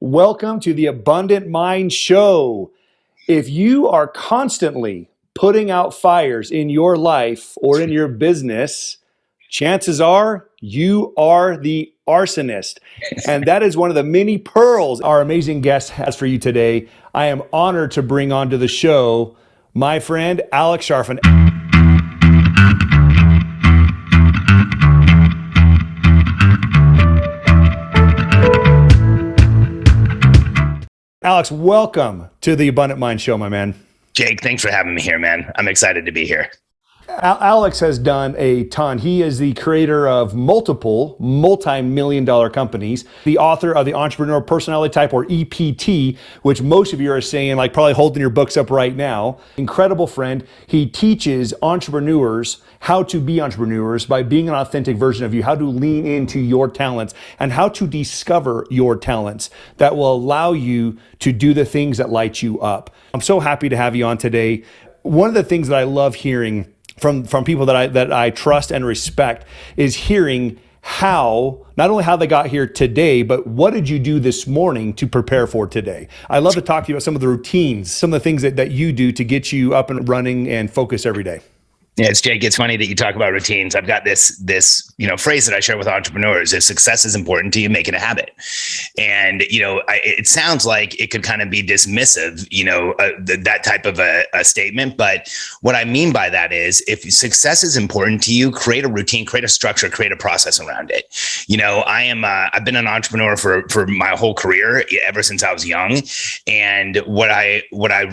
Welcome to the Abundant Mind Show. If you are constantly putting out fires in your life or in your business, chances are you are the arsonist. And that is one of the many pearls our amazing guest has for you today. I am honored to bring onto the show my friend Alex Charfen. Alex, welcome to the Abundant Mind Show, my man. Jake, thanks for having me here, man. I'm excited to be here. Alex has done a ton. He is the creator of multiple multi-million dollar companies, the author of the Entrepreneurial Personality type, or EPT, which most of you are saying, like probably holding your books up right now. Incredible friend. He teaches entrepreneurs how to be entrepreneurs by being an authentic version of you, how to lean into your talents, and how to discover your talents that will allow you to do the things that light you up. I'm so happy to have you on today. One of the things that I love hearing from people that I trust and respect is hearing how, not only how they got here today, but what did you do this morning to prepare for today? I love to talk to you about some of the routines, some of the things that you do to get you up and running and focused every day. Yeah, Jake, it's funny that you talk about routines. I've got this phrase that I share with entrepreneurs: if success is important to you, make it a habit. And, it sounds like it could kind of be dismissive, that type of a statement. But what I mean by that is, if success is important to you, create a routine, create a structure, create a process around it. I've been an entrepreneur for my whole career, ever since I was young. And what I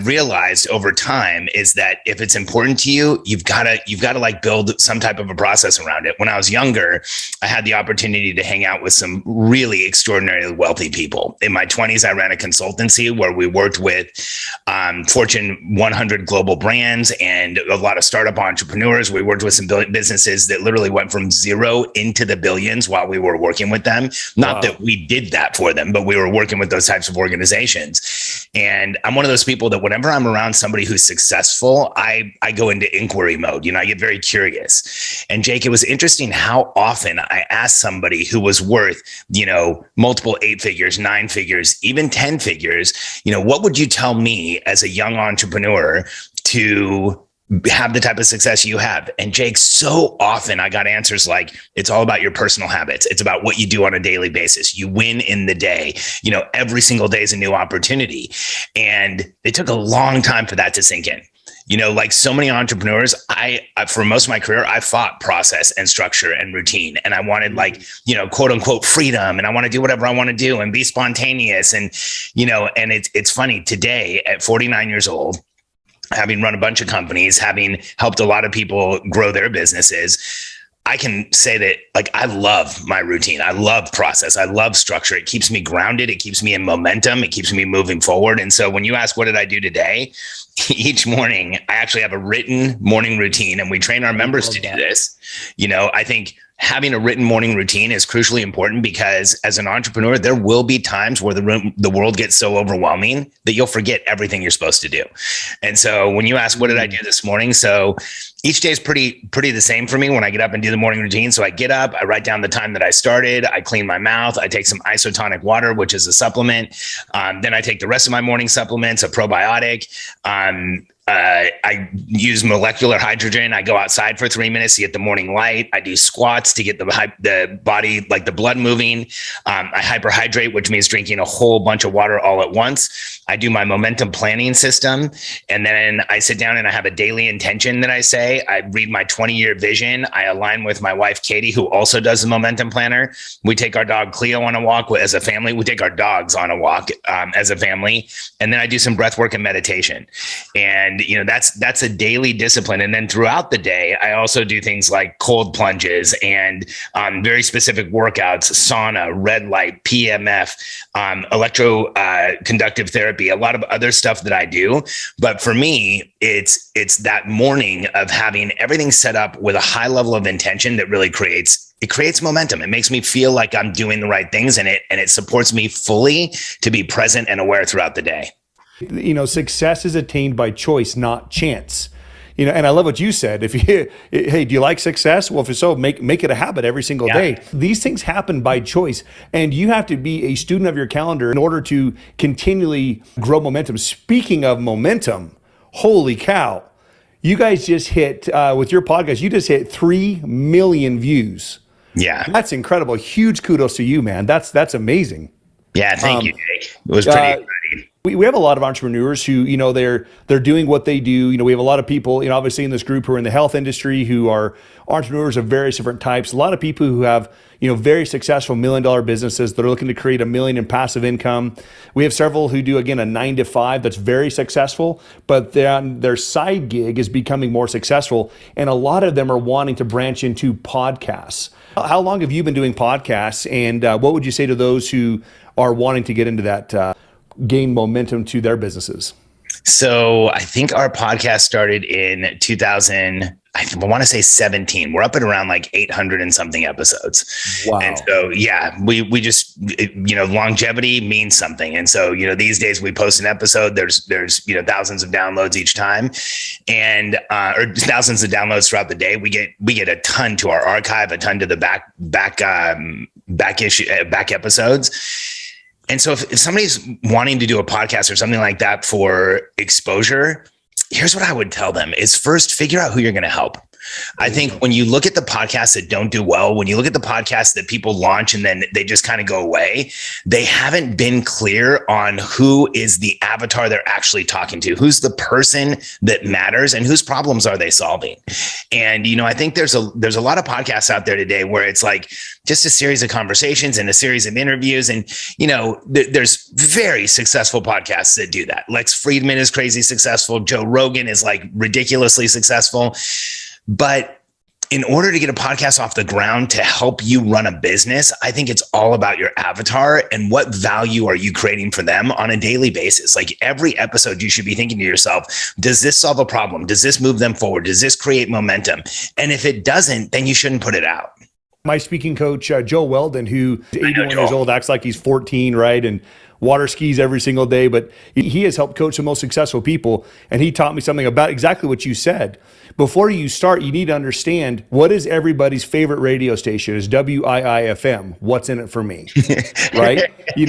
realized over time is that if it's important to you, you've got to like build some type of a process around it. When I was younger, I had the opportunity to hang out with some really extraordinarily wealthy people. In my 20s, I ran a consultancy where we worked with Fortune 100 global brands and a lot of startup entrepreneurs. We worked with some businesses that literally went from zero into the billions while we were working with them. Not that we did that for them, but we were working with those types of organizations. And I'm one of those people that whenever I'm around somebody who's successful, I go into inquiry mode. I get very curious. And Jake, it was interesting how often I asked somebody who was worth, multiple 8 figures, 9 figures, even 10 figures, what would you tell me as a young entrepreneur to have the type of success you have? And Jake, so often I got answers like, it's all about your personal habits. It's about what you do on a daily basis. You win in the day. Every single day is a new opportunity. And it took a long time for that to sink in. Like so many entrepreneurs, I for most of my career, I fought process and structure and routine. And I wanted quote unquote freedom. And I want to do whatever I want to do and be spontaneous. And, and it's funny today at 49 years old, having run a bunch of companies, having helped a lot of people grow their businesses, I can say that I love my routine. I love process. I love structure. It keeps me grounded. It keeps me in momentum. It keeps me moving forward. And so when you ask, what did I do today? Each morning, I actually have a written morning routine, and we train our members to do this. I think having a written morning routine is crucially important because as an entrepreneur, there will be times where the world gets so overwhelming that you'll forget everything you're supposed to do. And so when you ask, what did I do this morning? So each day is pretty the same for me when I get up and do the morning routine. So I get up, I write down the time that I started, I clean my mouth, I take some isotonic water, which is a supplement. Then I take the rest of my morning supplements, a probiotic. I use molecular hydrogen. I go outside for 3 minutes to get the morning light. I do squats to get the body, like the blood moving. I hyperhydrate, which means drinking a whole bunch of water all at once. I do my momentum planning system. And then I sit down and I have a daily intention that I say. I read my 20-year vision. I align with my wife, Katie, who also does the momentum planner. We take our dog Cleo on a walk as a family. We take our dogs on a walk as a family. And then I do some breath work and meditation. And that's a daily discipline. And then throughout the day, I also do things like cold plunges and very specific workouts, sauna, red light, PMF, electroconductive therapy, a lot of other stuff that I do. But for me, it's that morning of having everything set up with a high level of intention that really creates momentum. It makes me feel like I'm doing the right things, and it supports me fully to be present and aware throughout the day. Success is attained by choice, not chance. And I love what you said. If you, hey, do you like success? Well, if so, make it a habit every single day. These things happen by choice, and you have to be a student of your calendar in order to continually grow momentum. Speaking of momentum, holy cow. You guys just hit, with your podcast, you just hit 3 million views. Yeah. That's incredible. Huge kudos to you, man. That's amazing. Yeah, thank you, Jake. It was pretty exciting. We have a lot of entrepreneurs who, they're doing what they do. We have a lot of people, obviously in this group who are in the health industry who are entrepreneurs of various different types. A lot of people who have, very successful $1 million businesses that are looking to create $1 million in passive income. We have several who do, again, a 9-to-5 that's very successful, but their side gig is becoming more successful. And a lot of them are wanting to branch into podcasts. How long have you been doing podcasts? And what would you say to those who are wanting to get into that, gain momentum to their businesses? So I think our podcast started in 2000. I want to say 17. We're up at around like 800 and something episodes. Wow. And so, yeah, we just, longevity means something. And so, these days we post an episode, there's, thousands of downloads each time and, or thousands of downloads throughout the day. We get a ton to our archive, a ton to the back episodes. And so if somebody's wanting to do a podcast or something like that for exposure, here's what I would tell them is first figure out who you're going to help. I think when you look at the podcasts that don't do well, when you look at the podcasts that people launch and then they just kind of go away, they haven't been clear on who is the avatar they're actually talking to, who's the person that matters and whose problems are they solving. And, I think there's a lot of podcasts out there today where it's like just a series of conversations and a series of interviews. And, there's very successful podcasts that do that. Lex Friedman is crazy successful. Joe Rogan is like ridiculously successful. But in order to get a podcast off the ground to help you run a business, I think it's all about your avatar and what value are you creating for them on a daily basis. Like every episode, you should be thinking to yourself, does this solve a problem? Does this move them forward? Does this create momentum? And if it doesn't, then you shouldn't put it out. My speaking coach, Joe Weldon, who is 81 years old, acts like he's 14, right? And water skis every single day, but he has helped coach the most successful people. And he taught me something about exactly what you said. Before you start, you need to understand what is everybody's favorite radio station is WIIFM. What's in it for me, right? You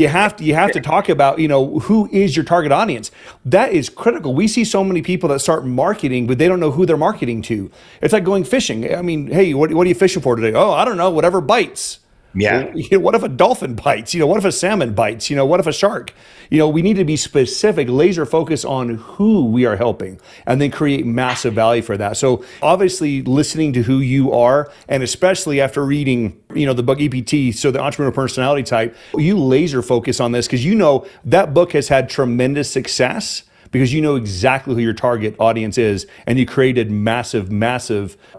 have to talk about, who is your target audience. That is critical. We see so many people that start marketing, but they don't know who they're marketing to. It's like going fishing. I mean, hey, what are you fishing for today? Oh, I don't know, whatever bites. Yeah. What if a dolphin bites? What if a salmon bites? What if a shark? We need to be specific, laser focus on who we are helping and then create massive value for that. So obviously listening to who you are, and especially after reading, the book EPT, so the Entrepreneurial Personality type, you laser focus on this because that book has had tremendous success because you know exactly who your target audience is, and you created massive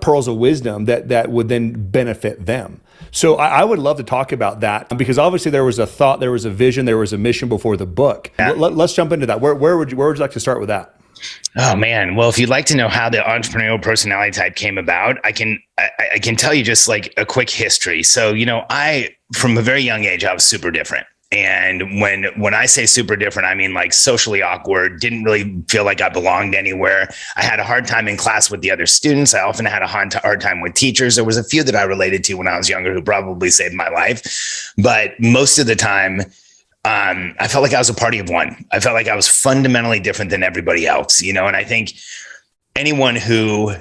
pearls of wisdom that would then benefit them. So I would love to talk about that because obviously there was a thought, there was a vision, there was a mission before the book. Yeah. Let's jump into that. Where would you like to start with that? Oh man. Well, if you'd like to know how the entrepreneurial personality type came about, I can tell you just like a quick history. So, from a very young age, I was super different. And when I say super different, I mean like socially awkward, didn't really feel like I belonged anywhere. I had a hard time in class with the other students. I often had a hard time with teachers. There was a few that I related to when I was younger who probably saved my life. But most of the time, I felt like I was a party of one. I felt like I was fundamentally different than everybody else, and I think anyone who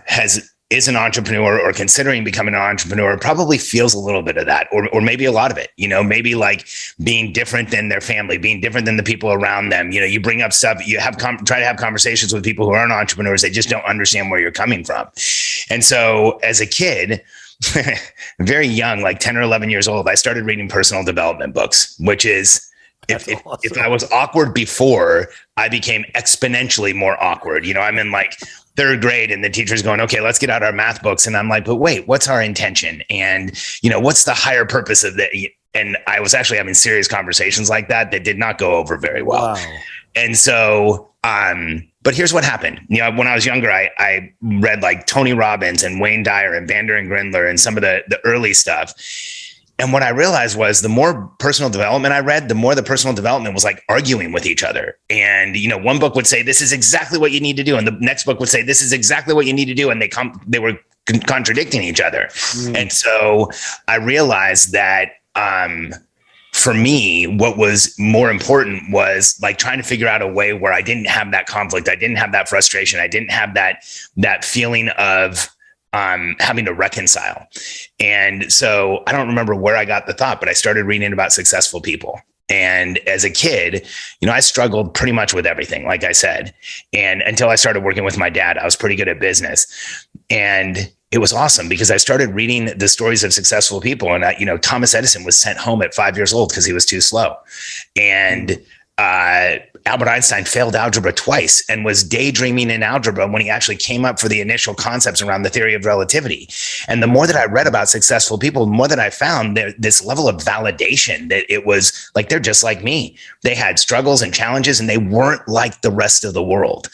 is an entrepreneur or considering becoming an entrepreneur probably feels a little bit of that, or maybe a lot of it, maybe like being different than their family, being different than the people around them. You bring up stuff, you try to have conversations with people who aren't entrepreneurs. They just don't understand where you're coming from. And so as a kid, very young, like 10 or 11 years old, I started reading personal development books, which is, if I was awkward before, I became exponentially more awkward. I'm in like third grade and the teacher's going, okay, let's get out our math books. And I'm like, but wait, what's our intention? And, what's the higher purpose of that? And I was actually having serious conversations like that did not go over very well. Wow. And so, but here's what happened. When I was younger, I read like Tony Robbins and Wayne Dyer and Vander and Grindler and some of the early stuff. And what I realized was the more personal development I read, the more the personal development was like arguing with each other. And, one book would say, this is exactly what you need to do. And the next book would say, this is exactly what you need to do. And they were contradicting each other. And so I realized that, for me, what was more important was like trying to figure out a way where I didn't have that conflict. I didn't have that frustration. I didn't have that feeling of having to reconcile. And so I don't remember where I got the thought, but I started reading about successful people. And as a kid, I struggled pretty much with everything, like I said. And until I started working with my dad, I was pretty good at business. And it was awesome because I started reading the stories of successful people. And, Thomas Edison was sent home at 5 years old because he was too slow. And Albert Einstein failed algebra twice and was daydreaming in algebra when he actually came up for the initial concepts around the theory of relativity. And the more that I read about successful people, the more that I found this level of validation that it was like, they're just like me. They had struggles and challenges and they weren't like the rest of the world.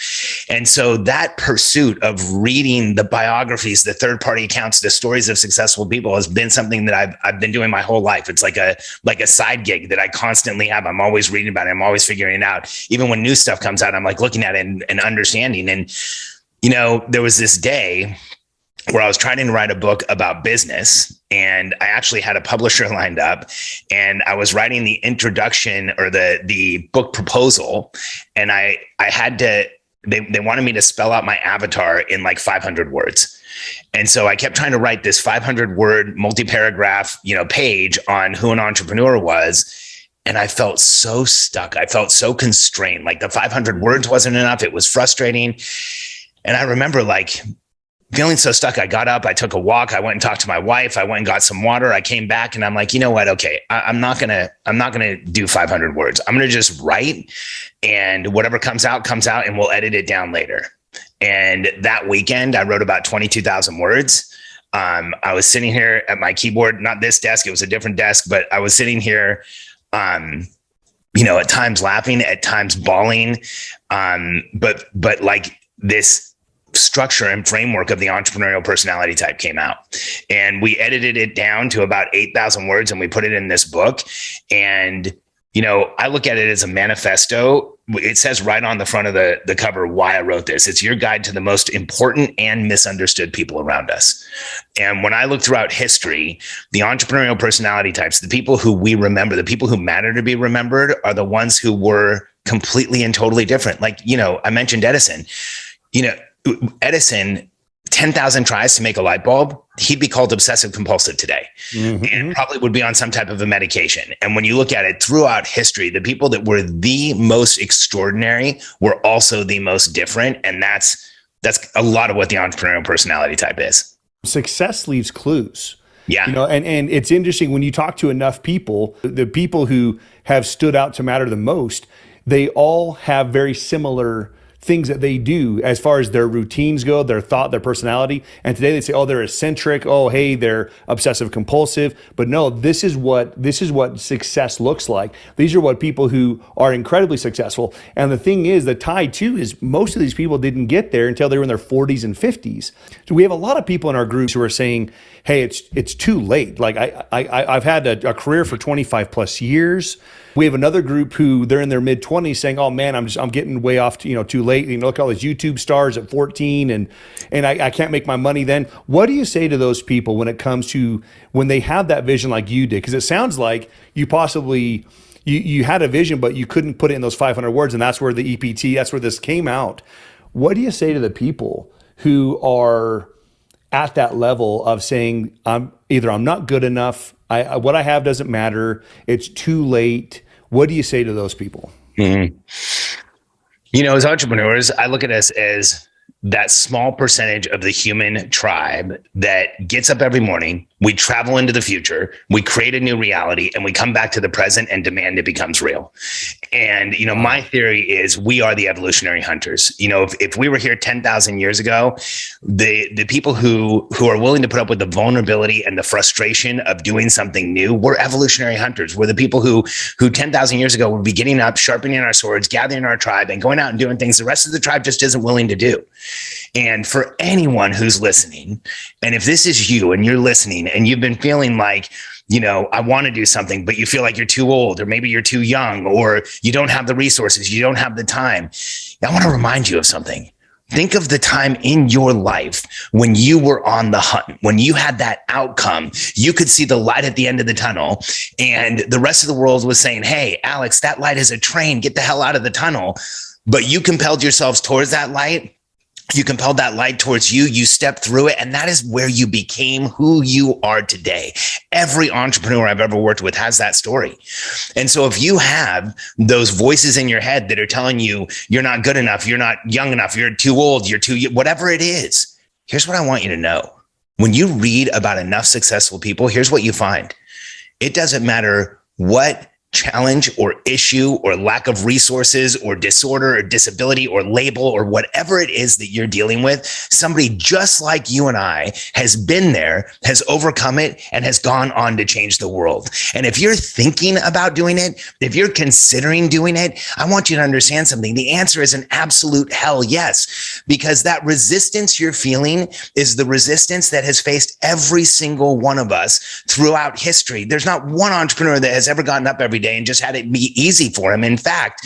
And so that pursuit of reading the biographies, the third-party accounts, the stories of successful people has been something that I've been doing my whole life. It's like a side gig that I constantly have. I'm always reading about it. I'm always figuring it out. Even when new stuff comes out, I'm like looking at it and understanding. And, there was this day where I was trying to write a book about business, and I actually had a publisher lined up, and I was writing the introduction or the book proposal. And I had to, they wanted me to spell out my avatar in like 500 words. And so I kept trying to write this 500 word multi-paragraph, page on who an entrepreneur was. And I felt so stuck. I felt so constrained. Like the 500 words wasn't enough. It was frustrating. And I remember like feeling so stuck. I got up, I took a walk. I went and talked to my wife. I went and got some water. I came back and I'm like, you know what? Okay. I'm not going to do 500 words. I'm going to just write, and whatever comes out and we'll edit it down later. And that weekend I wrote about 22,000 words. I was sitting here at my keyboard, not this desk. It was a different desk, but I was sitting here, at times laughing, at times bawling. But like this structure and framework of the entrepreneurial personality type came out, and we edited it down to about 8,000 words, and we put it in this book. And, I look at it as a manifesto. It says right on the front of the cover why I wrote this. It's your guide to the most important and misunderstood people around us. And when I look throughout history, the entrepreneurial personality types, the people who we remember, the people who matter to be remembered, are the ones who were completely and totally different. Like, I mentioned Edison. Edison, 10,000 tries to make a light bulb, he'd be called obsessive compulsive today, and probably would be on some type of a medication. And when you look at it throughout history, the people that were the most extraordinary were also the most different. And that's a lot of what the entrepreneurial personality type is. Success leaves clues. Yeah. And it's interesting when you talk to enough people, the people who have stood out to matter the most, they all have very similar things that they do as far as their routines go, their thought, their personality. And today they say, oh, they're eccentric. Oh, hey, they're obsessive compulsive. But no, this is what success looks like. These are what people who are incredibly successful. And the thing is, the tie too is most of these people didn't get there until they were in their 40s and 50s. So we have a lot of people in our groups who are saying, hey, it's too late. Like I've had a career for 25 plus years. We have another group who they're in their mid 20s saying, oh man, I'm getting way off too late. Look at all these YouTube stars at 14 and I can't make my money then. What do you say to those people when it comes to when they have that vision like you did? Because it sounds like you possibly, you had a vision, but you couldn't put it in those 500 words. And that's where the EPT, that's where this came out. What do you say to the people who are at that level of saying, I'm not good enough, what I have doesn't matter, it's too late? What do you say to those people? Mm-hmm. As entrepreneurs, I look at us as that small percentage of the human tribe that gets up every morning, we travel into the future, we create a new reality, and we come back to the present and demand it becomes real. And, my theory is we are the evolutionary hunters. If we were here 10,000 years ago, the people who are willing to put up with the vulnerability and the frustration of doing something new, we're evolutionary hunters. We're the people who 10,000 years ago would be getting up, sharpening our swords, gathering our tribe, and going out and doing things the rest of the tribe just isn't willing to do. And for anyone who's listening, and if this is you and you're listening listening and you've been feeling like, I want to do something, but you feel like you're too old, or maybe you're too young, or you don't have the resources, you don't have the time. I want to remind you of something. Think of the time in your life when you were on the hunt, when you had that outcome, you could see the light at the end of the tunnel, and the rest of the world was saying, hey, Alex, that light is a train, get the hell out of the tunnel. But you compelled yourselves towards that light. You compelled that light towards you. You stepped through it. And that is where you became who you are today. Every entrepreneur I've ever worked with has that story. And so if you have those voices in your head that are telling you you're not good enough, you're not young enough, you're too old, you're too, whatever it is, here's what I want you to know. When you read about enough successful people, here's what you find. It doesn't matter what challenge or issue or lack of resources or disorder or disability or label or whatever it is that you're dealing with, somebody just like you and I has been there, has overcome it, and has gone on to change the world. And if you're thinking about doing it, if you're considering doing it, I want you to understand something. The answer is an absolute hell yes, because that resistance you're feeling is the resistance that has faced every single one of us throughout history. There's not one entrepreneur that has ever gotten up every day and just had it be easy for him. In fact,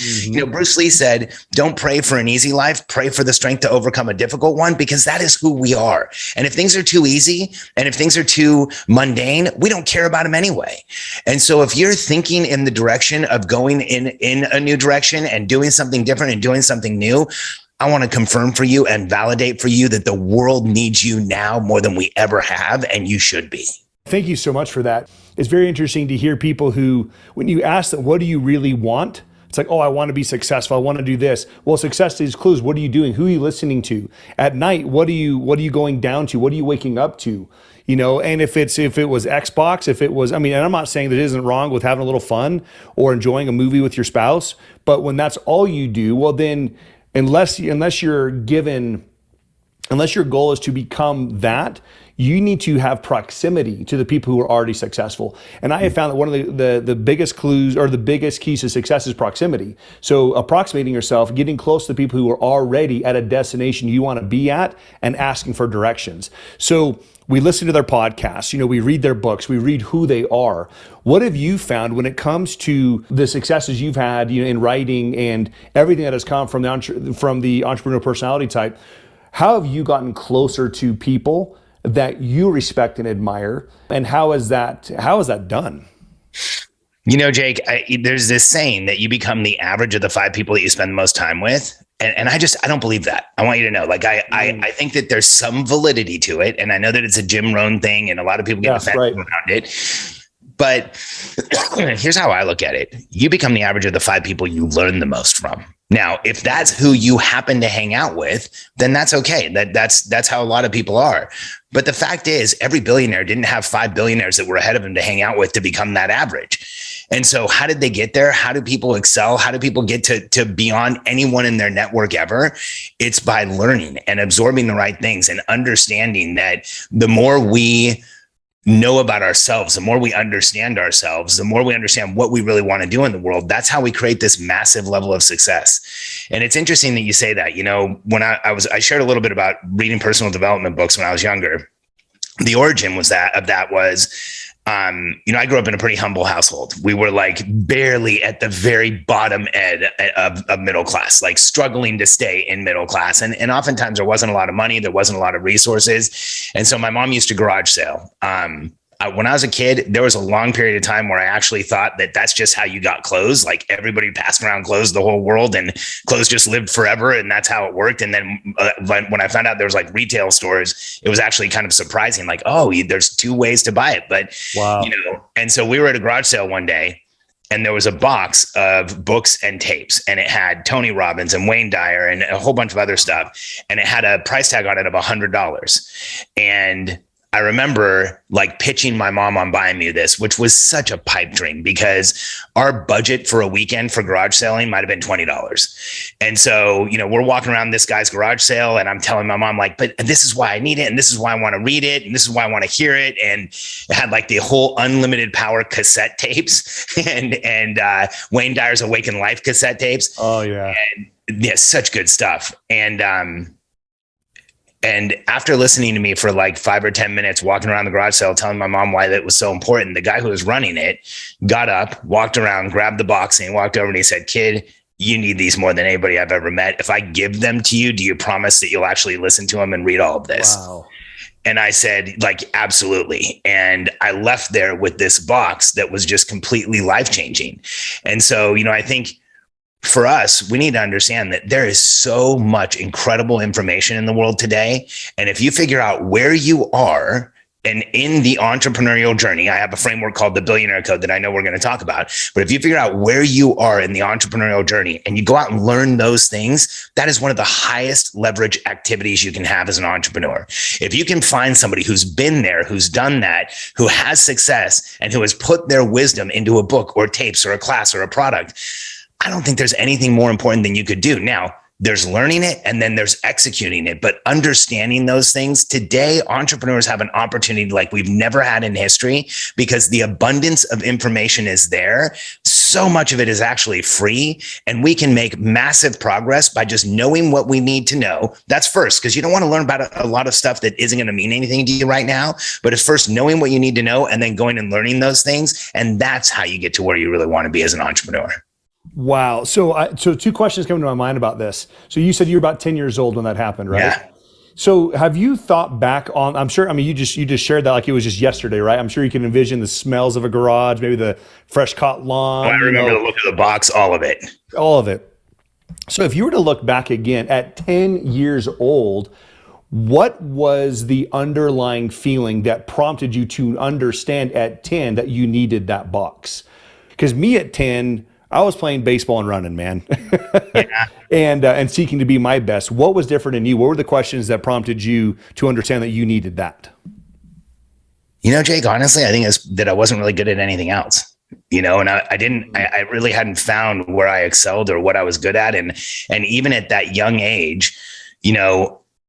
Bruce Lee said, don't pray for an easy life, pray for the strength to overcome a difficult one, because that is who we are. And if things are too easy and if things are too mundane, we don't care about them anyway. And so if you're thinking in the direction of going in a new direction and doing something different and doing something new, I want to confirm for you and validate for you that the world needs you now more than we ever have, and you should be. Thank you so much for that. It's very interesting to hear people who, when you ask them, what do you really want? It's like, oh, I want to be successful. I want to do this. Well, success is clues. What are you doing? Who are you listening to? At night, what are you going down to? What are you waking up to? And if it was Xbox, and I'm not saying that it isn't wrong with having a little fun or enjoying a movie with your spouse, but when that's all you do, well then, unless your goal is to become that, you need to have proximity to the people who are already successful. And I have found that one of the biggest clues or the biggest keys to success is proximity. So approximating yourself, getting close to the people who are already at a destination you want to be at, and asking for directions. So we listen to their podcasts, we read their books, we read who they are. What have you found when it comes to the successes you've had in writing and everything that has come from the entrepreneurial personality type? How have you gotten closer to people that you respect and admire, and how is that done? Jake, there's this saying that you become the average of the 5 people that you spend the most time with. And I don't believe that. I want you to know, I think that there's some validity to it. And I know that it's a Jim Rohn thing and a lot of people get offended around it. But here's how I look at it. You become the average of the 5 people you learn the most from. Now, if that's who you happen to hang out with, then that's okay. That's how a lot of people are. But the fact is, every billionaire didn't have 5 billionaires that were ahead of him to hang out with to become that average. And so how did they get there? How do people excel? How do people get to beyond anyone in their network ever? It's by learning and absorbing the right things and understanding that the more we know about ourselves, the more we understand ourselves, the more we understand what we really want to do in the world, that's how we create this massive level of success. And it's interesting that you say that. When I shared a little bit about reading personal development books when I was younger. The origin was I grew up in a pretty humble household. We were barely at the very bottom end of middle class, struggling to stay in middle class. And oftentimes there wasn't a lot of money. There wasn't a lot of resources. And so my mom used to garage sale. When I was a kid, there was a long period of time where I actually thought that that's just how you got clothes. Everybody passed around clothes the whole world and clothes just lived forever. And that's how it worked. And then when I found out there was retail stores, it was actually kind of surprising. There's 2 ways to buy it. But, wow. And so we were at a garage sale one day and there was a box of books and tapes and it had Tony Robbins and Wayne Dyer and a whole bunch of other stuff. And it had a price tag on it of $100. And I remember pitching my mom on buying me this, which was such a pipe dream because our budget for a weekend for garage selling might've been $20. And so, we're walking around this guy's garage sale and I'm telling my mom but this is why I need it. And this is why I want to read it. And this is why I want to hear it. And it had the whole unlimited power cassette tapes and Wayne Dyer's Awaken Life cassette tapes. Oh yeah. And yeah, such good stuff. And, And after listening to me for like 5 or 10 minutes, walking around the garage sale, telling my mom why that was so important, the guy who was running it got up, walked around, grabbed the box, and walked over and he said, "Kid, you need these more than anybody I've ever met. If I give them to you, do you promise that you'll actually listen to them and read all of this?" Wow. And I said, like, absolutely. And I left there with this box that was just completely life-changing. And so, I think for us, we need to understand that there is so much incredible information in the world today. And if you figure out where you are and in the entrepreneurial journey, I have a framework called the Billionaire Code that I know we're going to talk about. But if you figure out where you are in the entrepreneurial journey and you go out and learn those things, that is one of the highest leverage activities you can have as an entrepreneur. If you can find somebody who's been there, who's done that, who has success, and who has put their wisdom into a book or tapes or a class or a product, I don't think there's anything more important than you could do. Now, there's learning it and then there's executing it, but understanding those things today, entrepreneurs have an opportunity like we've never had in history because the abundance of information is there. So much of it is actually free and we can make massive progress by just knowing what we need to know. That's first, because you don't want to learn about a lot of stuff that isn't going to mean anything to you right now, but it's first knowing what you need to know and then going and learning those things. And that's how you get to where you really want to be as an entrepreneur. Wow. So two questions come to my mind about this. So you said you were about 10 years old when that happened, right? Yeah. So have you thought back on, I'm sure, you just shared that like it was just yesterday, right? I'm sure you can envision the smells of a garage, maybe the fresh cut lawn. I remember the look of the box, all of it. All of it. So if you were to look back again at 10 years old, what was the underlying feeling that prompted you to understand at 10 that you needed that box? Because me at 10, I was playing baseball and running, man, Yeah. and seeking to be my best. What was different in you? What were the questions that prompted you to understand that you needed that? Jake, honestly, I think it's that I wasn't really good at anything else, and I really hadn't found where I excelled or what I was good at. And even at that young age,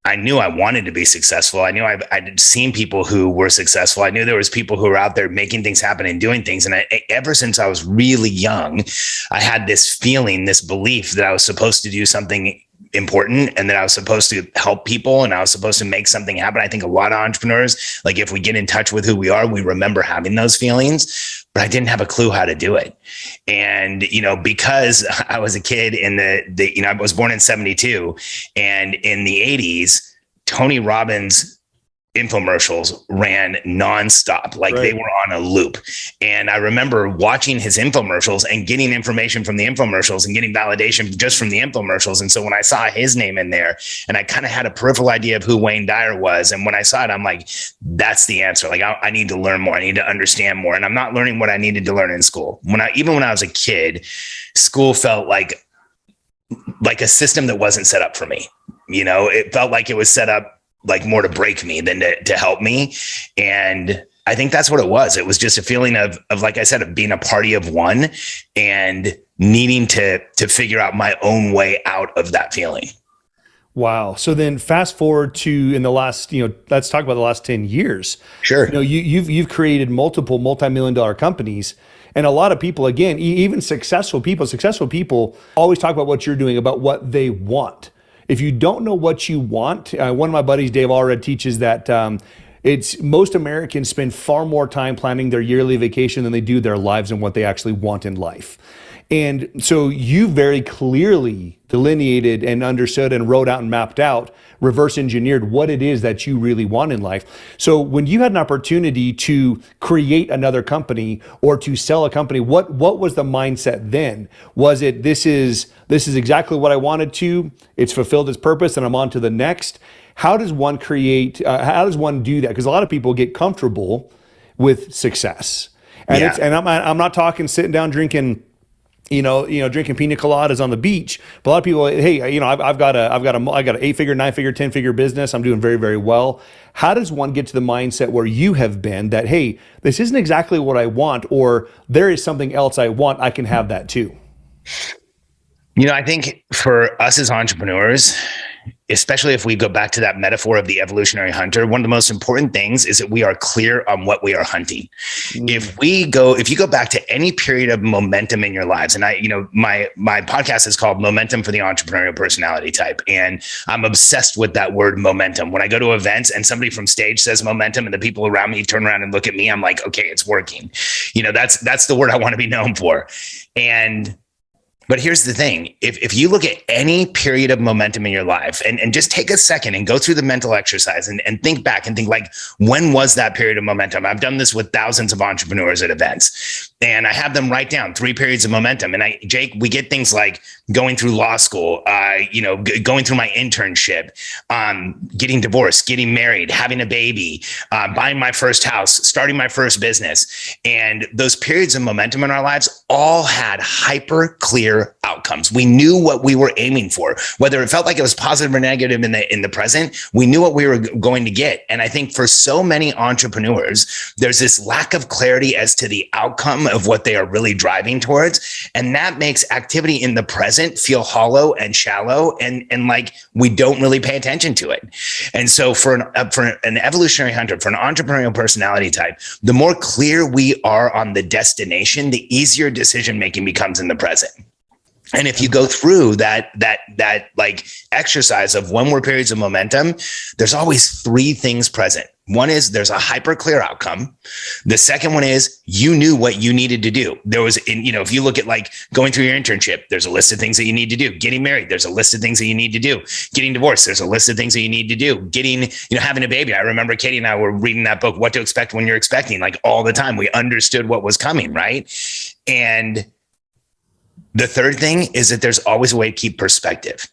I knew I wanted to be successful. I knew I'd seen people who were successful. I knew there was people who were out there making things happen and doing things. And ever since I was really young, I had this feeling, this belief that I was supposed to do something important and that I was supposed to help people and I was supposed to make something happen. I think a lot of entrepreneurs, like if we get in touch with who we are, we remember having those feelings, but I didn't have a clue how to do it. And, because I was a kid in I was born in 72 and in the 80s, Tony Robbins infomercials ran nonstop, like They were on a loop. And I remember watching his infomercials and getting information from the infomercials and getting validation just from the infomercials. And so when I saw his name in there and I kind of had a peripheral idea of who Wayne Dyer was. And when I saw it, I'm like, that's the answer. Like I need to learn more. I need to understand more. And I'm not learning what I needed to learn in school. Even when I was a kid, school felt like a system that wasn't set up for me. It felt like it was set up like more to break me than to help me. And I think that's what it was. It was just a feeling of, like I said, of being a party of one and needing to figure out my own way out of that feeling. Wow. So then fast forward to in the last, let's talk about the last 10 years. Sure. You've created multiple multi-million-dollar companies. And a lot of people, again, even successful people always talk about what you're doing, about what they want. If you don't know what you want, one of my buddies, Dave Allred, teaches that most Americans spend far more time planning their yearly vacation than they do their lives and what they actually want in life. And so you very clearly delineated and understood and wrote out and mapped out, reverse engineered what it is that you really want in life. So when you had an opportunity to create another company or to sell a company, what was the mindset then? Was it, this is exactly what I wanted to, it's fulfilled its purpose and I'm on to the next? How does one create, how does one do that? Because a lot of people get comfortable with success. And I'm not talking sitting down drinking drinking pina coladas on the beach. But a lot of people, hey, I've got an 8-figure, 9-figure, 10-figure business. I'm doing very, very well. How does one get to the mindset where you have been that, hey, this isn't exactly what I want, or there is something else I want, I can have that too? I think for us as entrepreneurs, especially if we go back to that metaphor of the evolutionary hunter, one of the most important things is that we are clear on what we are hunting. If you go back to any period of momentum in your lives, and my podcast is called Momentum for the Entrepreneurial Personality Type. And I'm obsessed with that word momentum. When I go to events and somebody from stage says momentum and the people around me turn around and look at me, I'm like, okay, it's working. That's the word I want to be known for. But here's the thing. If you look at any period of momentum in your life and just take a second and go through the mental exercise and think back and think like, when was that period of momentum? I've done this with thousands of entrepreneurs at events, and I have them write down 3 periods of momentum. And Jake, we get things like going through law school, going through my internship, getting divorced, getting married, having a baby, buying my first house, starting my first business. And those periods of momentum in our lives all had hyper clear outcomes. We knew what we were aiming for, whether it felt like it was positive or negative in the present. We knew what we were going to get. And I think for so many entrepreneurs, there's this lack of clarity as to the outcome of what they are really driving towards. And that makes activity in the present feel hollow and shallow and like we don't really pay attention to it. And so for an evolutionary hunter, for an entrepreneurial personality type, the more clear we are on the destination, the easier decision-making becomes in the present. And if you go through that like exercise of when we're periods of momentum, there's always 3 things present. One is there's a hyper clear outcome. The second one is you knew what you needed to do. There was, if you look at like going through your internship, there's a list of things that you need to do. Getting married, there's a list of things that you need to do. Getting divorced, there's a list of things that you need to do. Having a baby. I remember Katie and I were reading that book, What to Expect When You're Expecting, like all the time. We understood what was coming, right? And the third thing is that there's always a way to keep perspective.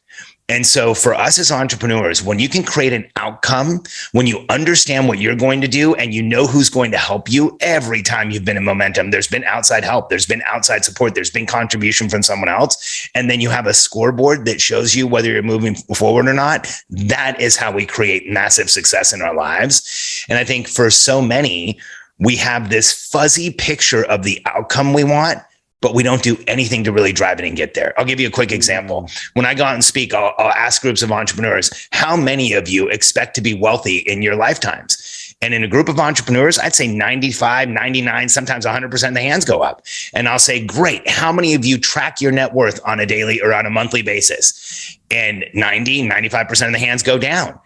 And so for us as entrepreneurs, when you can create an outcome, when you understand what you're going to do and you know who's going to help you, every time you've been in momentum, there's been outside help, there's been outside support, there's been contribution from someone else. And then you have a scoreboard that shows you whether you're moving forward or not. That is how we create massive success in our lives. And I think for so many, we have this fuzzy picture of the outcome we want, but we don't do anything to really drive it and get there. I'll give you a quick example. When I go out and speak, I'll ask groups of entrepreneurs, how many of you expect to be wealthy in your lifetimes? And in a group of entrepreneurs, I'd say 95, 99, sometimes 100% of the hands go up. And I'll say, great. How many of you track your net worth on a daily or on a monthly basis? And 90, 95% of the hands go down.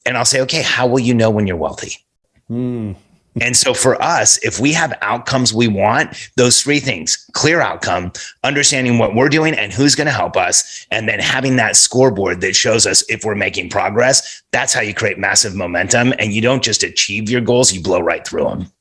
And I'll say, okay, how will you know when you're wealthy? And so for us, if we have outcomes we want, those 3 things, clear outcome, understanding what we're doing and who's going to help us, and then having that scoreboard that shows us if we're making progress, that's how you create massive momentum. And you don't just achieve your goals, you blow right through them.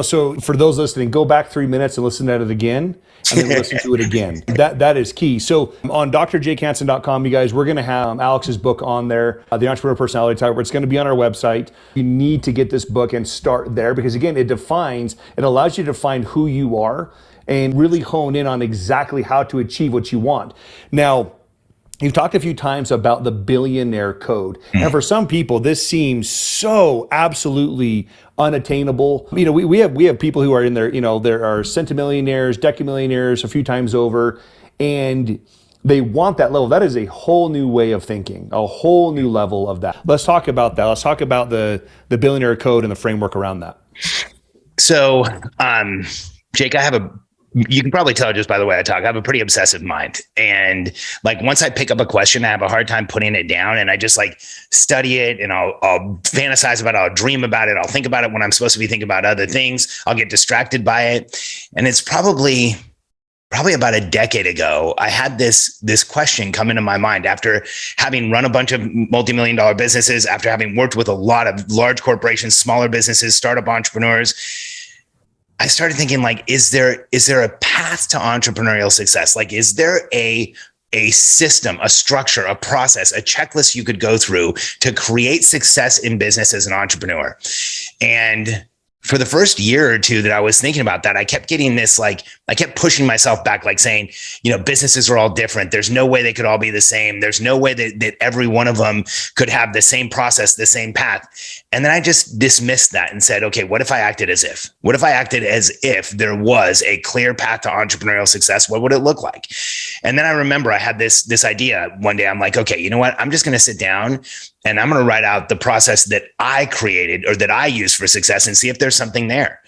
So for those listening, go back 3 minutes and listen to it again, and then listen to it again. That is key. So on drjakehansen.com, you guys, we're going to have Alex's book on there, The Entrepreneurial Personality Type, where it's going to be on our website. You need to get this book and start there because, again, it allows you to define who you are and really hone in on exactly how to achieve what you want. Now, you've talked a few times about the Billionaire Code. And for some people, this seems so absolutely unattainable. We have people who are in there, there are centimillionaires, decamillionaires a few times over, and they want that level. That is a whole new way of thinking, a whole new level of that. Let's talk about that. Let's talk about the Billionaire Code and the framework around that. So, Jake, you can probably tell just by the way I talk, I have a pretty obsessive mind. And like, once I pick up a question, I have a hard time putting it down, and I just like study it, and I'll fantasize about it. I'll dream about it. I'll think about it when I'm supposed to be thinking about other things. I'll get distracted by it. And it's probably about a decade ago, I had this question come into my mind after having run a bunch of multi-million-dollar businesses, after having worked with a lot of large corporations, smaller businesses, startup entrepreneurs. I started thinking, like, is there a path to entrepreneurial success? Like, is there a system, a structure, a process, a checklist you could go through to create success in business as an entrepreneur? And for the first year or two that I was thinking about that, I kept getting this, like, I kept pushing myself back, like saying, businesses are all different. There's no way they could all be the same. There's no way that every one of them could have the same process, the same path. And then I just dismissed that and said, okay, what if I acted as if? What if I acted as if there was a clear path to entrepreneurial success? What would it look like? And then I remember I had this idea one day. I'm like, okay, you know what? I'm just going to sit down and I'm going to write out the process that I created or that I use for success and see if there's something there.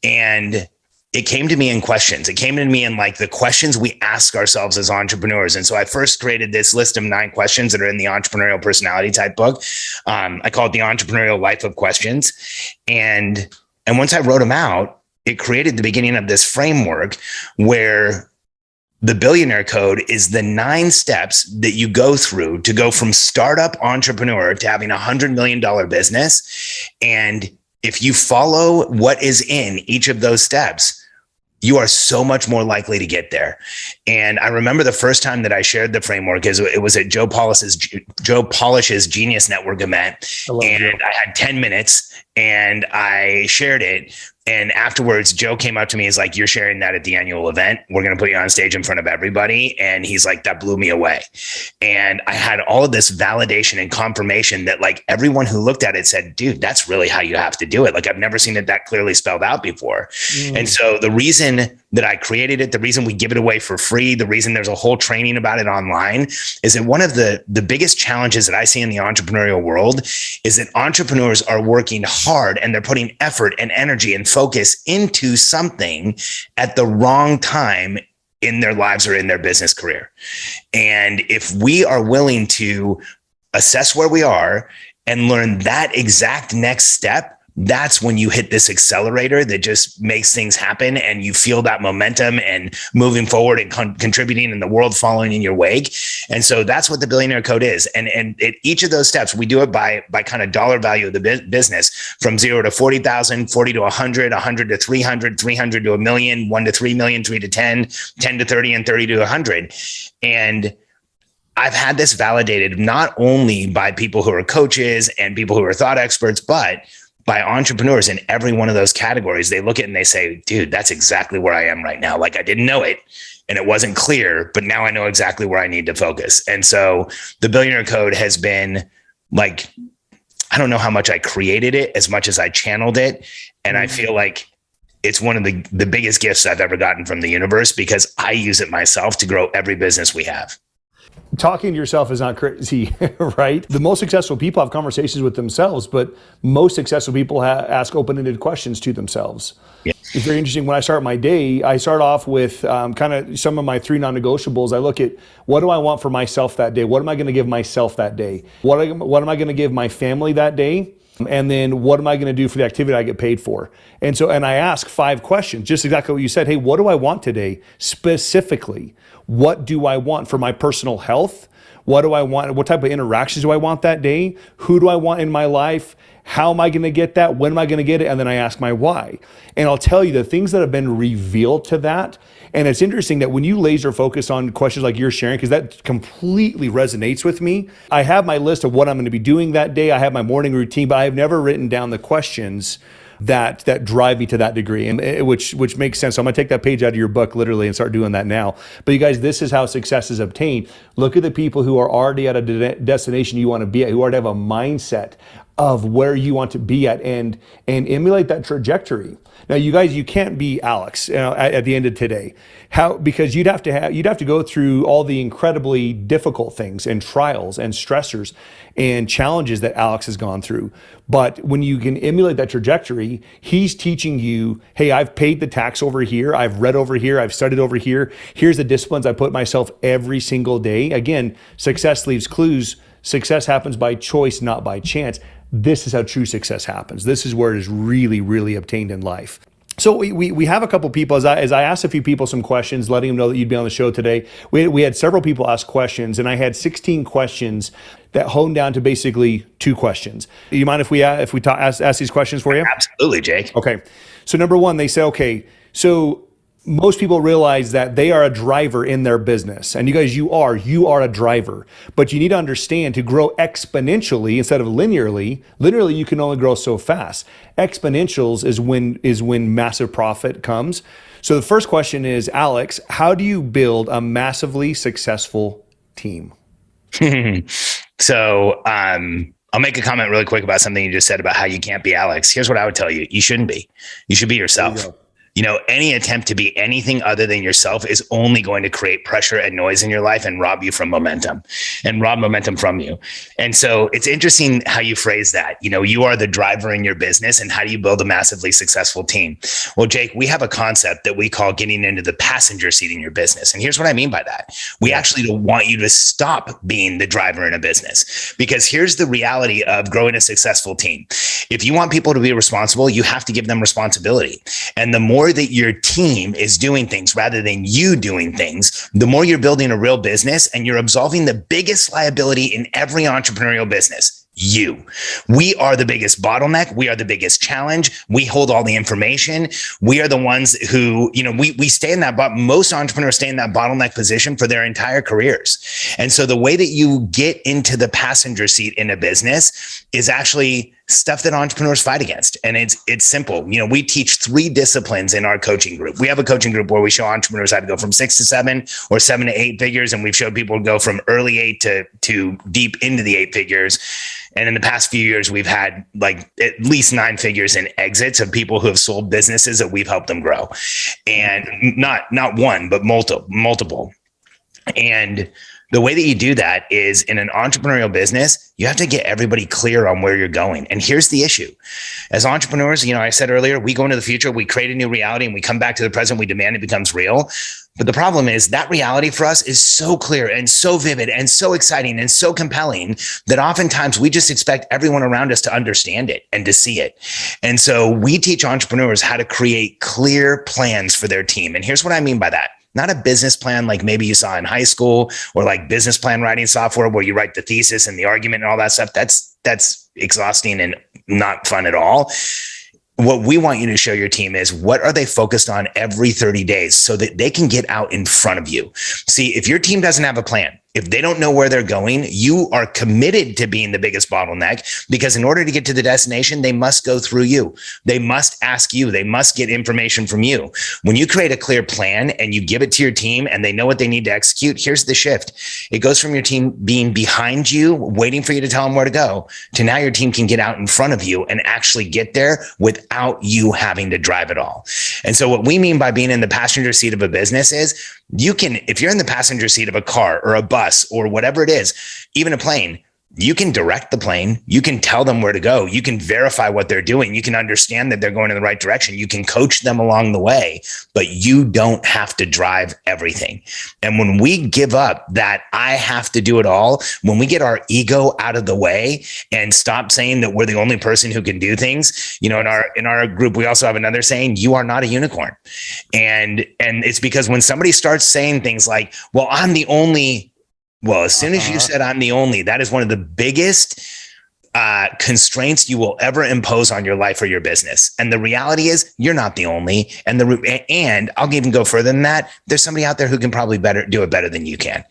And it came to me in questions. It came to me in like the questions we ask ourselves as entrepreneurs. And so I first created this list of 9 questions that are in the Entrepreneurial Personality type book. I call it the Entrepreneurial Life of Questions. And once I wrote them out, it created the beginning of this framework where the Billionaire Code is the 9 steps that you go through to go from startup entrepreneur to having $100 million business. And if you follow what is in each of those steps, you are so much more likely to get there. And I remember the first time that I shared the framework it was at Joe Polish's Genius Network event. And I had 10 minutes and I shared it. And afterwards, Joe came up to me. He's like, you're sharing that at the annual event. We're going to put you on stage in front of everybody. And he's like, that blew me away. And I had all of this validation and confirmation that like everyone who looked at it said, dude, that's really how you have to do it. Like I've never seen it that clearly spelled out before. And so the reason that I created it, the reason we give it away for free, the reason there's a whole training about it online is that one of the biggest challenges that I see in the entrepreneurial world is that entrepreneurs are working hard and they're putting effort and energy and focus into something at the wrong time in their lives or in their business career. And if we are willing to assess where we are and learn that exact next step, that's when you hit this accelerator that just makes things happen and you feel that momentum and moving forward and contributing and the world following in your wake. And so that's what the Billionaire Code is. And at each of those steps, we do it by kind of dollar value of the business from 0 to 40,000, 40 to 100, 100 to 300, 300 to a million, 1 to 3 million, 3 to 10, 10 to 30, and 30 to 100. And I've had this validated not only by people who are coaches and people who are thought experts, but by entrepreneurs in every one of those categories. They look at it and they say, dude, that's exactly where I am right now. Like I didn't know it and it wasn't clear, but now I know exactly where I need to focus. And so the Billionaire Code has been like, I don't know how much I created it as much as I channeled it. And I feel like it's one of the biggest gifts I've ever gotten from the universe because I use it myself to grow every business we have. Talking to yourself is not crazy, right? The most successful people have conversations with themselves, but most successful people ask open-ended questions to themselves. Yeah. It's very interesting. When I start my day, I start off with kind of some of my 3 non-negotiables. I look at what do I want for myself that day? What am I going to give myself that day? What am I going to give my family that day? And then what am I going to do for the activity I get paid for? And I ask 5 questions, just exactly what you said. Hey, what do I want today? Specifically, what do I want for my personal health? What do I want? What type of interactions do I want that day? Who do I want in my life? How am I going to get that? When am I going to get it? And then I ask my why. And I'll tell you the things that have been revealed to that. And it's interesting that when you laser focus on questions like you're sharing, because that completely resonates with me. I have my list of what I'm going to be doing that day. I have my morning routine, but I have never written down the questions that drive me to that degree, and which makes sense. So I'm gonna take that page out of your book literally and start doing that now. But you guys, this is how success is obtained. Look at the people who are already at a destination you want to be at, who already have a mindset of where you want to be at, and emulate that trajectory. Now, you guys, you can't be Alex at the end of today. How? Because you'd have to go through all the incredibly difficult things and trials and stressors and challenges that Alex has gone through. But when you can emulate that trajectory, he's teaching you, hey, I've paid the tax over here, I've read over here, I've studied over here. Here's the disciplines I put myself every single day. Again, success leaves clues. Success happens by choice, not by chance. This is how true success happens. This is where it is really, really obtained in life. So we have a couple people, as I asked a few people some questions, letting them know that you'd be on the show today. We had several people ask questions, and I had 16 questions that honed down to basically 2 questions. Do you mind if we ask these questions for you? Absolutely, Jake. Okay. So number 1, they say, okay, so most people realize that they are a driver in their business. And you guys, you are a driver. But you need to understand, to grow exponentially instead of linearly you can only grow so fast. Exponentials is when massive profit comes. So the first question is, Alex, how do you build a massively successful team? So I'll make a comment really quick about something you just said about how you can't be Alex. Here's what I would tell you. You shouldn't be. You should be yourself. Any attempt to be anything other than yourself is only going to create pressure and noise in your life and rob you from momentum and rob momentum from you. And so it's interesting how you phrase that. You are the driver in your business, and how do you build a massively successful team? Well, Jake, we have a concept that we call getting into the passenger seat in your business. And here's what I mean by that. We actually don't want you to stop being the driver in a business, because here's the reality of growing a successful team. If you want people to be responsible, you have to give them responsibility. And the more that your team is doing things rather than you doing things, the more you're building a real business, and you're absolving the biggest liability in every entrepreneurial business. We are the biggest bottleneck. We are the biggest challenge. We hold all the information. We are the ones who, we stay in that, most entrepreneurs stay in that bottleneck position for their entire careers. And so the way that you get into the passenger seat in a business is actually stuff that entrepreneurs fight against. And it's simple. We teach 3 disciplines in our coaching group. We have a coaching group where we show entrepreneurs how to go from 6 to 7 or 7 to 8 figures. And we've showed people go from early 8 to deep into the 8 figures. And in the past few years, we've had like at least 9 figures in exits of people who have sold businesses that we've helped them grow. And not one, but multiple. And the way that you do that is, in an entrepreneurial business, you have to get everybody clear on where you're going. And here's the issue. As entrepreneurs, I said earlier, we go into the future, we create a new reality, and we come back to the present, we demand it becomes real. But the problem is that reality for us is so clear and so vivid and so exciting and so compelling that oftentimes we just expect everyone around us to understand it and to see it. And so we teach entrepreneurs how to create clear plans for their team. And here's what I mean by that. Not a business plan like maybe you saw in high school, or like business plan writing software where you write the thesis and the argument and all that stuff. That's exhausting and not fun at all. What we want you to show your team is, what are they focused on every 30 days so that they can get out in front of you? See, if your team doesn't have a plan, if they don't know where they're going, you are committed to being the biggest bottleneck, because in order to get to the destination, they must go through you. They must ask you. They must get information from you. When you create a clear plan and you give it to your team and they know what they need to execute, here's the shift. It goes from your team being behind you, waiting for you to tell them where to go, to now your team can get out in front of you and actually get there without you having to drive it all. And so what we mean by being in the passenger seat of a business is, if you're in the passenger seat of a car or a bus or whatever it is, even a plane, you can direct the plane. You can tell them where to go. You can verify what they're doing. You can understand that they're going in the right direction. You can coach them along the way, but you don't have to drive everything. And when we give up that I have to do it all, when we get our ego out of the way and stop saying that we're the only person who can do things, in our group, we also have another saying, you are not a unicorn. And it's because when somebody starts saying things like, well, I'm the only. Well, as soon as you said I'm the only, that is one of the biggest constraints you will ever impose on your life or your business. And the reality is, you're not the only. And I'll even go further than that. There's somebody out there who can probably do it better than you can.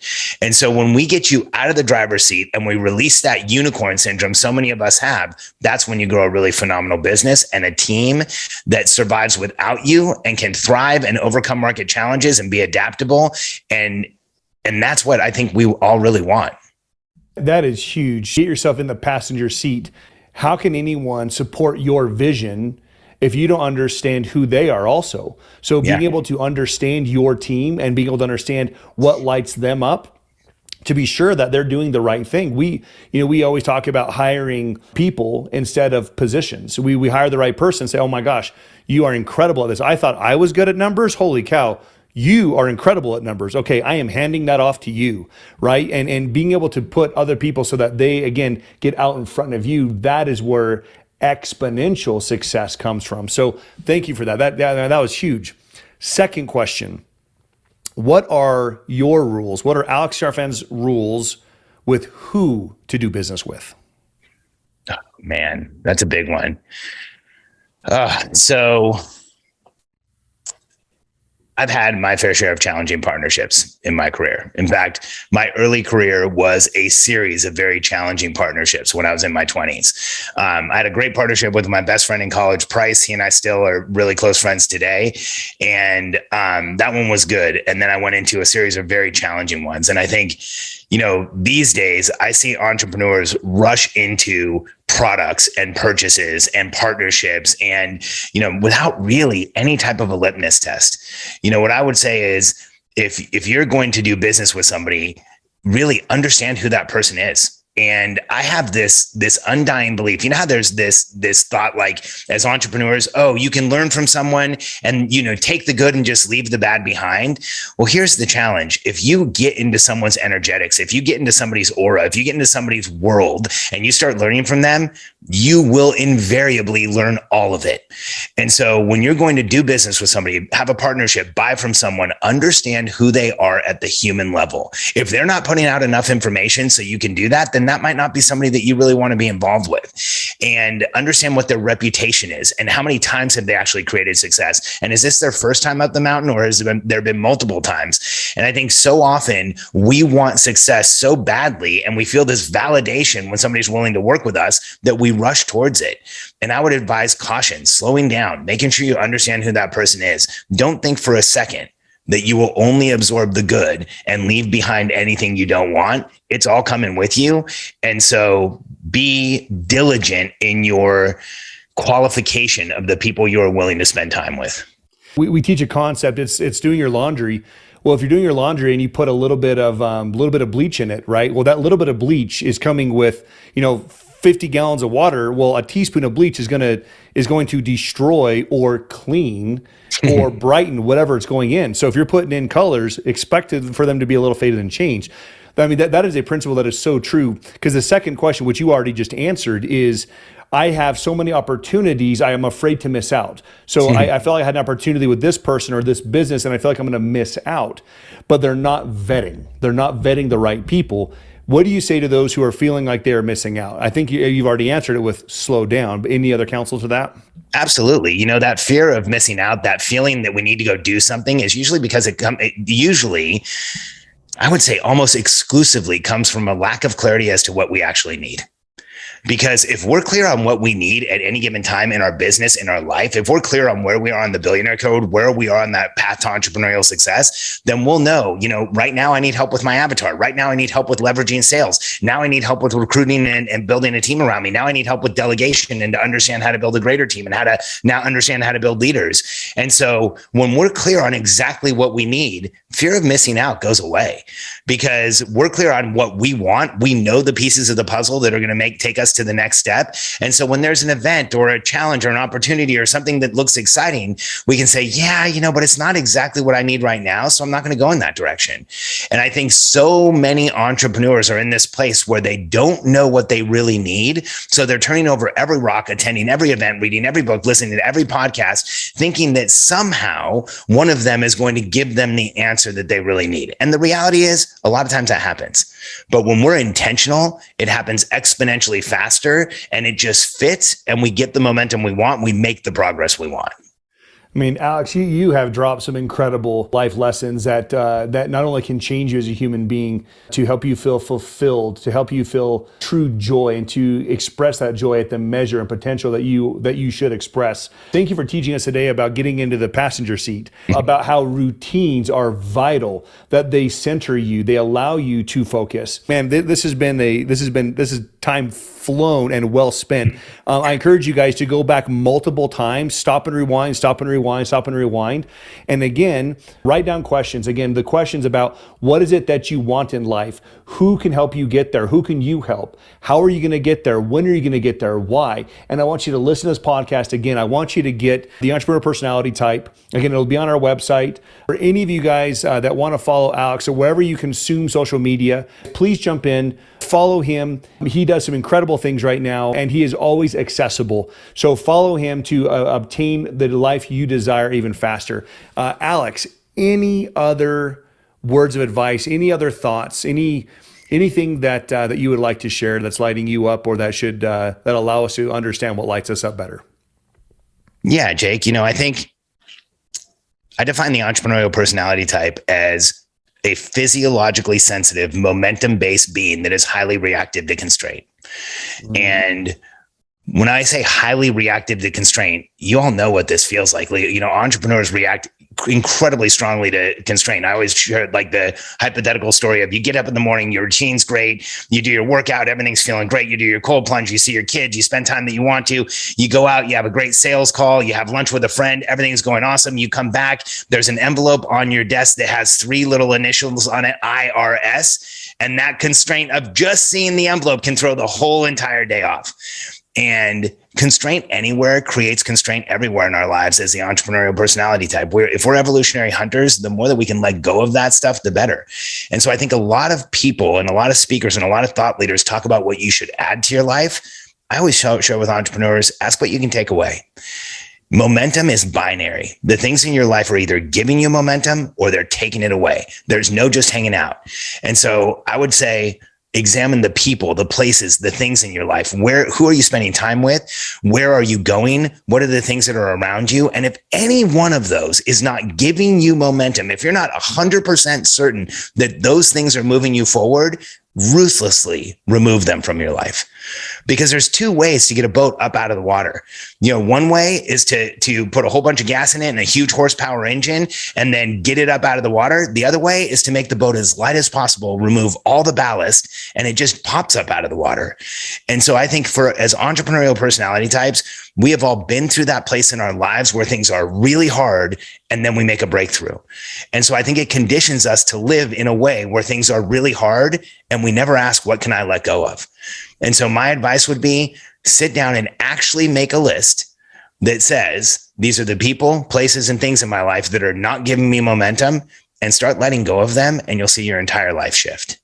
And so when we get you out of the driver's seat and we release that unicorn syndrome so many of us have, that's when you grow a really phenomenal business and a team that survives without you and can thrive and overcome market challenges and be adaptable. And that's what I think we all really want. That is huge. Get yourself in the passenger seat. How can anyone support your vision if you don't understand who they are also? So being able to understand your team and being able to understand what lights them up to be sure that they're doing the right thing. We always talk about hiring people instead of positions. We hire the right person and say, oh my gosh, you are incredible at this. I thought I was good at numbers. Holy cow. You are incredible at numbers. Okay, I am handing that off to you, right? And being able to put other people so that they, again, get out in front of you, that is where exponential success comes from. So thank you for that. That was huge. Second question, what are your rules? What are Alex Charfen's rules with who to do business with? Oh, man, that's a big one. So I've had my fair share of challenging partnerships in my career. In fact, my early career was a series of very challenging partnerships when I was in my 20s. I had a great partnership with my best friend in college, Price. He and I still are really close friends today. And that one was good. And then I went into a series of very challenging ones. And I think, these days I see entrepreneurs rush into products and purchases and partnerships and, without really any type of a litmus test. What I would say is if you're going to do business with somebody, really understand who that person is. And I have this undying belief, how there's this thought, like, as entrepreneurs, oh, you can learn from someone and, take the good and just leave the bad behind. Well, here's the challenge. If you get into someone's energetics, if you get into somebody's aura, if you get into somebody's world and you start learning from them, you will invariably learn all of it. And so when you're going to do business with somebody, have a partnership, buy from someone, understand who they are at the human level. If they're not putting out enough information so you can do that, then that might not be somebody that you really want to be involved with. And understand what their reputation is and how many times have they actually created success. And is this their first time up the mountain, or has there been multiple times? And I think so often we want success so badly, and we feel this validation when somebody's willing to work with us, that we rush towards it. And I would advise caution, slowing down, making sure you understand who that person is. Don't think for a second that you will only absorb the good and leave behind anything you don't want. It's all coming with you. And so be diligent in your qualification of the people you are willing to spend time with. We teach a concept. It's doing your laundry. Well, if you're doing your laundry and you put a little bit of bleach in it, right? Well, that little bit of bleach is coming with, 50 gallons of water. Well, a teaspoon of bleach is going to destroy or clean or brighten whatever it's going in. So if you're putting in colors, expect for them to be a little faded and changed. I mean, that is a principle that is so true, because the second question, which you already just answered, is I have so many opportunities, I am afraid to miss out. So I feel like I had an opportunity with this person or this business, and I feel like I'm going to miss out. But they're not vetting. They're not vetting the right people. What do you say to those who are feeling like they're missing out? I think you've already answered it with slow down, but any other counsel to that? Absolutely. That fear of missing out, that feeling that we need to go do something, is usually because it usually, I would say almost exclusively, comes from a lack of clarity as to what we actually need. Because if we're clear on what we need at any given time in our business, in our life, if we're clear on where we are on the Billionaire Code, where we are on that path to entrepreneurial success, then we'll know, right now I need help with my avatar. Right now I need help with leveraging sales. Now I need help with recruiting and building a team around me. Now I need help with delegation and to understand how to build a greater team and how to now understand how to build leaders. And so when we're clear on exactly what we need, fear of missing out goes away, because we're clear on what we want. We know the pieces of the puzzle that are going to take us to the next step. And so when there's an event or a challenge or an opportunity or something that looks exciting, we can say, yeah, but it's not exactly what I need right now, so I'm not going to go in that direction. And I think so many entrepreneurs are in this place where they don't know what they really need. So they're turning over every rock, attending every event, reading every book, listening to every podcast, thinking that somehow one of them is going to give them the answer that they really need. And the reality is, a lot of times that happens. But when we're intentional, it happens exponentially faster, and it just fits, and we get the momentum we want. We make the progress we want. I mean, Alex, you have dropped some incredible life lessons that not only can change you as a human being, to help you feel fulfilled, to help you feel true joy, and to express that joy at the measure and potential that you should express. Thank you for teaching us today about getting into the passenger seat, about how routines are vital, that they center you, they allow you to focus. Man, this is time flown and well spent. I encourage you guys to go back multiple times, stop and rewind, stop and rewind, stop and rewind. And again, write down questions. Again, the questions about what is it that you want in life? Who can help you get there? Who can you help? How are you going to get there? When are you going to get there? Why? And I want you to listen to this podcast again. I want you to get the Entrepreneurial Personality type. Again, it'll be on our website. For any of you guys that want to follow Alex or wherever you consume social media, please jump in, follow him. He does some incredible things right now, and he is always accessible. So follow him to obtain the life you desire even faster. Alex, any other words of advice, any other thoughts, anything that you would like to share that's lighting you up, or that should that allow us to understand what lights us up better? Yeah, Jake, I think I define the entrepreneurial personality type as a physiologically sensitive, momentum-based being that is highly reactive to constraint. And when I say highly reactive to constraint, you all know what this feels like. Entrepreneurs react incredibly strongly to constraint. I always shared like the hypothetical story of you get up in the morning, your routine's great, you do your workout, everything's feeling great, you do your cold plunge, you see your kids, you spend time that you want to, you go out, you have a great sales call, you have lunch with a friend, everything's going awesome, you come back, there's an envelope on your desk that has 3 little initials on it, IRS, and that constraint of just seeing the envelope can throw the whole entire day off. And constraint anywhere creates constraint everywhere in our lives as the entrepreneurial personality type. If we're evolutionary hunters, the more that we can let go of that stuff, the better. And so I think a lot of people and a lot of speakers and a lot of thought leaders talk about what you should add to your life. I always share with entrepreneurs, ask what you can take away. Momentum is binary. The things in your life are either giving you momentum or they're taking it away. There's no just hanging out. And so I would say, examine the people, the places, the things in your life. Who are you spending time with? Where are you going? What are the things that are around you? And if any one of those is not giving you momentum, if you're not 100% certain that those things are moving you forward, ruthlessly remove them from your life. Because there's 2 ways to get a boat up out of the water. One way is to put a whole bunch of gas in it and a huge horsepower engine and then get it up out of the water. The other way is to make the boat as light as possible, remove all the ballast, and it just pops up out of the water. And so I think as entrepreneurial personality types, we have all been through that place in our lives where things are really hard and then we make a breakthrough. And so I think it conditions us to live in a way where things are really hard and we never ask, what can I let go of? And so my advice would be sit down and actually make a list that says, these are the people, places, and things in my life that are not giving me momentum, and start letting go of them, and you'll see your entire life shift.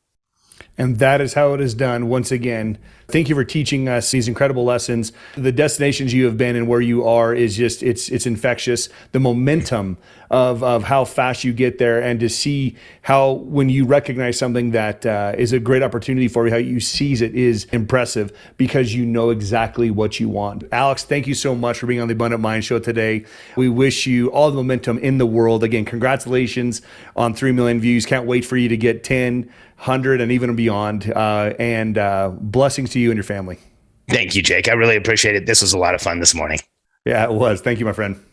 And that is how it is done. Once again, thank you for teaching us these incredible lessons. The destinations you have been and where you are is just, it's infectious. The momentum of how fast you get there, and to see how when you recognize something that is a great opportunity for you, how you seize it is impressive, because you know exactly what you want. Alex, thank you so much for being on the Abundant Mind Show today. We wish you all the momentum in the world. Again, congratulations on 3 million views. Can't wait for you to get 10, 100, and even beyond. And blessings to you and your family. Thank you, Jake. I really appreciate it. This was a lot of fun this morning. Yeah, it was. Thank you, my friend.